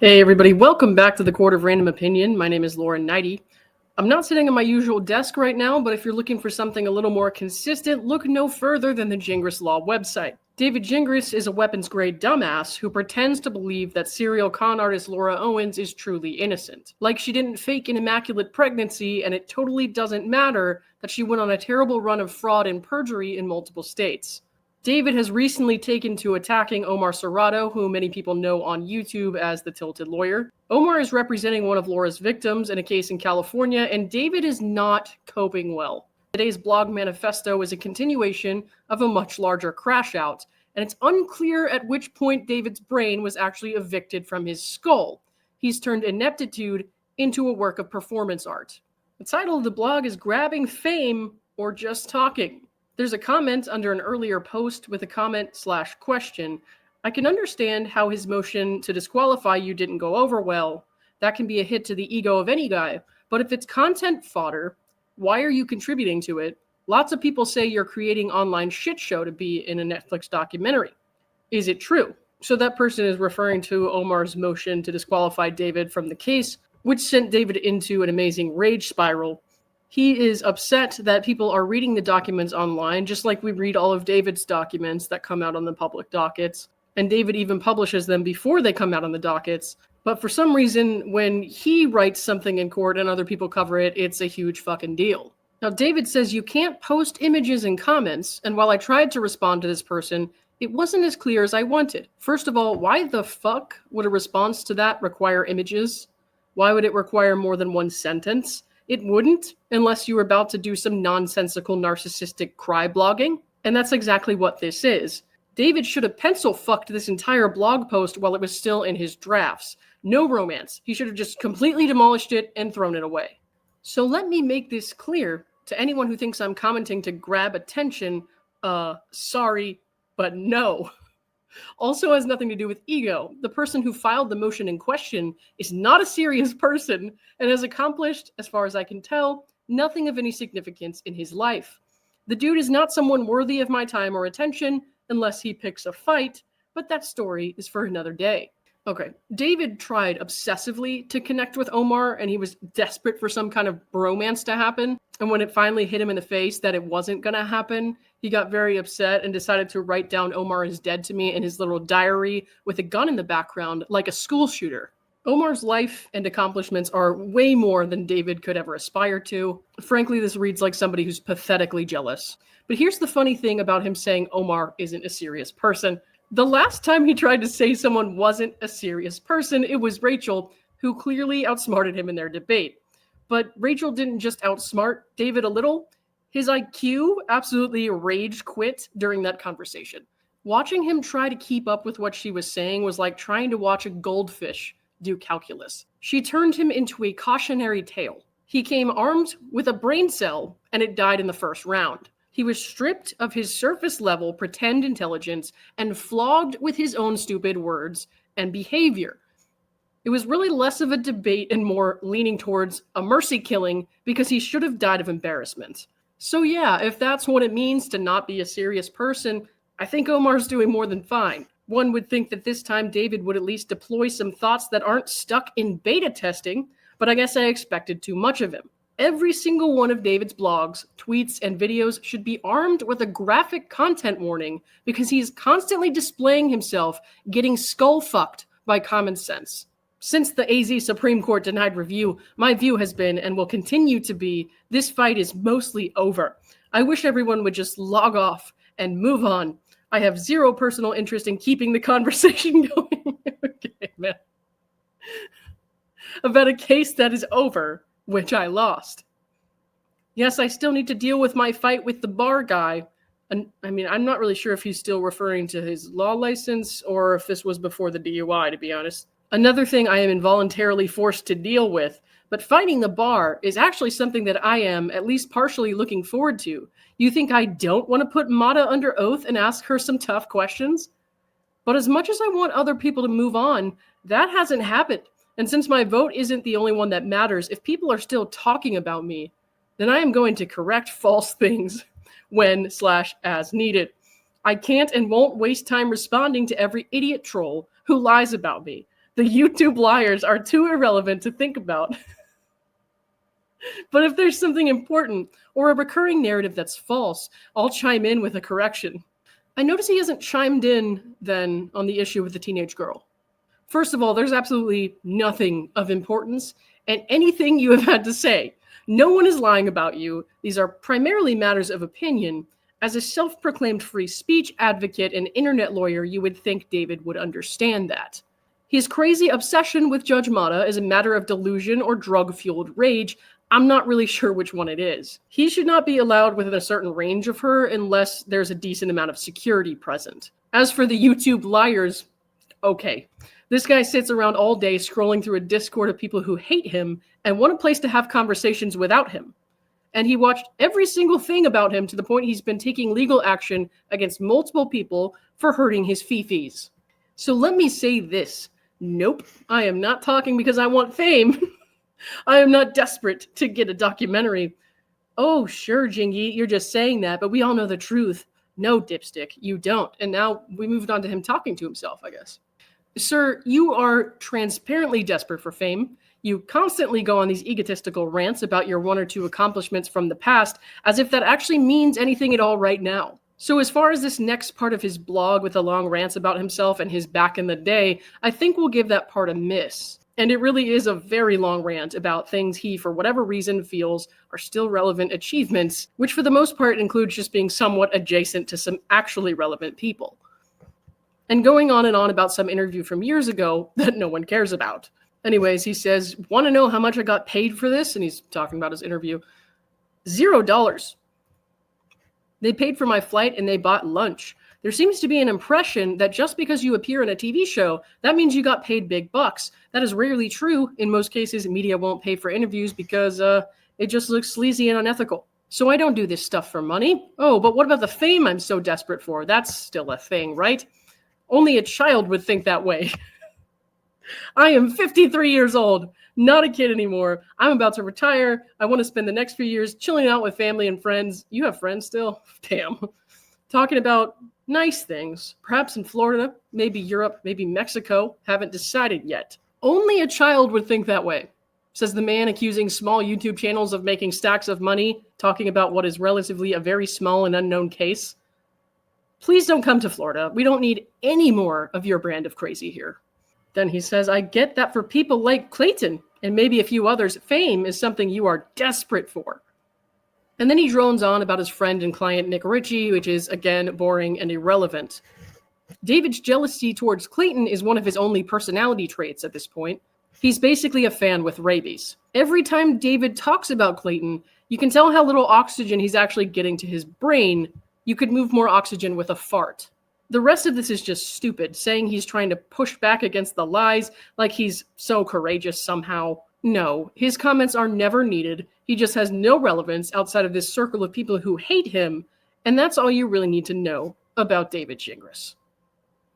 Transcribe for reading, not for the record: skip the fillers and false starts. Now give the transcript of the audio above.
Hey everybody, welcome back to the Court of Random Opinion. My name is Lauren Neidigh. I'm not sitting at my usual desk right now, but if you're looking for something a little more consistent, look no further than the Gingras Law website. David Gingras is a weapons-grade dumbass who pretends to believe that serial con artist Laura Owens is truly innocent. Like she didn't fake an immaculate pregnancy, and it totally doesn't matter that she went on a terrible run of fraud and perjury in multiple states. David has recently taken to attacking Omar Serrato, who many people know on YouTube as the Tilted Lawyer. Omar is representing one of Laura's victims in a case in California, and David is not coping well. Today's blog manifesto is a continuation of a much larger crash out, and it's unclear at which point David's brain was actually evicted from his skull. He's turned ineptitude into a work of performance art. The title of the blog is Grabbing Fame or Just Talking. There's a comment under an earlier post with a comment/question. I can understand how his motion to disqualify you didn't go over well. That can be a hit to the ego of any guy. But if it's content fodder, why are you contributing to it? Lots of people say you're creating online shit show to be in a Netflix documentary. Is it true? So that person is referring to Omar's motion to disqualify David from the case, which sent David into an amazing rage spiral. He is upset that people are reading the documents online, just like we read all of David's documents that come out on the public dockets. And David even publishes them before they come out on the dockets. But for some reason, when he writes something in court and other people cover it, it's a huge fucking deal. Now, David says you can't post images and comments, and while I tried to respond to this person, it wasn't as clear as I wanted. First of all, why the fuck would a response to that require images? Why would it require more than one sentence? It wouldn't, unless you were about to do some nonsensical narcissistic cry blogging. And that's exactly what this is. David should have pencil fucked this entire blog post while it was still in his drafts. No romance. He should have just completely demolished it and thrown it away. So let me make this clear to anyone who thinks I'm commenting to grab attention. Sorry, but no. Also has nothing to do with ego. The person who filed the motion in question is not a serious person and has accomplished, as far as I can tell, nothing of any significance in his life. The dude is not someone worthy of my time or attention unless he picks a fight, but that story is for another day. Okay, David tried obsessively to connect with Omar, and he was desperate for some kind of bromance to happen. And when it finally hit him in the face that it wasn't gonna happen, he got very upset and decided to write down Omar is dead to me in his little diary with a gun in the background like a school shooter. Omar's life and accomplishments are way more than David could ever aspire to. Frankly, this reads like somebody who's pathetically jealous. But here's the funny thing about him saying Omar isn't a serious person. The last time he tried to say someone wasn't a serious person, it was Rachel, who clearly outsmarted him in their debate. But Rachel didn't just outsmart David a little. His IQ absolutely rage quit during that conversation. Watching him try to keep up with what she was saying was like trying to watch a goldfish do calculus. She turned him into a cautionary tale. He came armed with a brain cell, and it died in the first round. He was stripped of his surface-level pretend intelligence and flogged with his own stupid words and behavior. It was really less of a debate and more leaning towards a mercy killing because he should have died of embarrassment. So yeah, if that's what it means to not be a serious person, I think Omar's doing more than fine. One would think that this time David would at least deploy some thoughts that aren't stuck in beta testing, but I guess I expected too much of him. Every single one of David's blogs, tweets, and videos should be armed with a graphic content warning because he's constantly displaying himself getting skull-fucked by common sense. Since the AZ Supreme Court denied review, my view has been, and will continue to be, this fight is mostly over. I wish everyone would just log off and move on. I have zero personal interest in keeping the conversation going. Okay, man. About a case that is over, which I lost. Yes, I still need to deal with my fight with the bar guy. And I mean, I'm not really sure if he's still referring to his law license or if this was before the DUI, to be honest. Another thing I am involuntarily forced to deal with, but fighting the bar is actually something that I am at least partially looking forward to. You think I don't want to put Mata under oath and ask her some tough questions? But as much as I want other people to move on, that hasn't happened. And since my vote isn't the only one that matters, if people are still talking about me, then I am going to correct false things when/as needed. I can't and won't waste time responding to every idiot troll who lies about me. The YouTube liars are too irrelevant to think about. But if there's something important or a recurring narrative that's false, I'll chime in with a correction. I notice he hasn't chimed in then on the issue with the teenage girl. First of all, there's absolutely nothing of importance in anything you have had to say. No one is lying about you. These are primarily matters of opinion. As a self-proclaimed free speech advocate and internet lawyer, you would think David would understand that. His crazy obsession with Judge Mata is a matter of delusion or drug-fueled rage. I'm not really sure which one it is. He should not be allowed within a certain range of her unless there's a decent amount of security present. As for the YouTube liars, okay. This guy sits around all day scrolling through a Discord of people who hate him and want a place to have conversations without him. And he watched every single thing about him to the point he's been taking legal action against multiple people for hurting his fifis. So let me say this. Nope, I am not talking because I want fame. I am not desperate to get a documentary. Oh, sure, Jingy, you're just saying that, but we all know the truth. No, dipstick, you don't. And now we moved on to him talking to himself, I guess. Sir, you are transparently desperate for fame. You constantly go on these egotistical rants about your one or two accomplishments from the past, as if that actually means anything at all right now. So as far as this next part of his blog with the long rants about himself and his back in the day, I think we'll give that part a miss. And it really is a very long rant about things he, for whatever reason, feels are still relevant achievements, which for the most part includes just being somewhat adjacent to some actually relevant people. And going on and on about some interview from years ago that no one cares about. Anyways, he says, want to know how much I got paid for this? And he's talking about his interview. $0. They paid for my flight and they bought lunch. There seems to be an impression that just because you appear in a TV show, that means you got paid big bucks. That is rarely true. In most cases, media won't pay for interviews because it just looks sleazy and unethical. So I don't do this stuff for money. Oh, but what about the fame I'm so desperate for? That's still a thing, right? Only a child would think that way. I am 53 years old, not a kid anymore. I'm about to retire. I want to spend the next few years chilling out with family and friends. You have friends still? Damn. Talking about nice things, perhaps in Florida, maybe Europe, maybe Mexico. Haven't decided yet. Only a child would think that way, says the man accusing small YouTube channels of making stacks of money, talking about what is relatively a very small and unknown case. Please don't come to Florida. We don't need any more of your brand of crazy here. Then he says, I get that for people like Clayton and maybe a few others, fame is something you are desperate for. And then he drones on about his friend and client Nick Ritchie, which is, again, boring and irrelevant. David's jealousy towards Clayton is one of his only personality traits at this point. He's basically a fan with rabies. Every time David talks about Clayton, you can tell how little oxygen he's actually getting to his brain. You could move more oxygen with a fart. The rest of this is just stupid, saying he's trying to push back against the lies like he's so courageous somehow. No, his comments are never needed. He just has no relevance outside of this circle of people who hate him, and that's all you really need to know about David Gingras.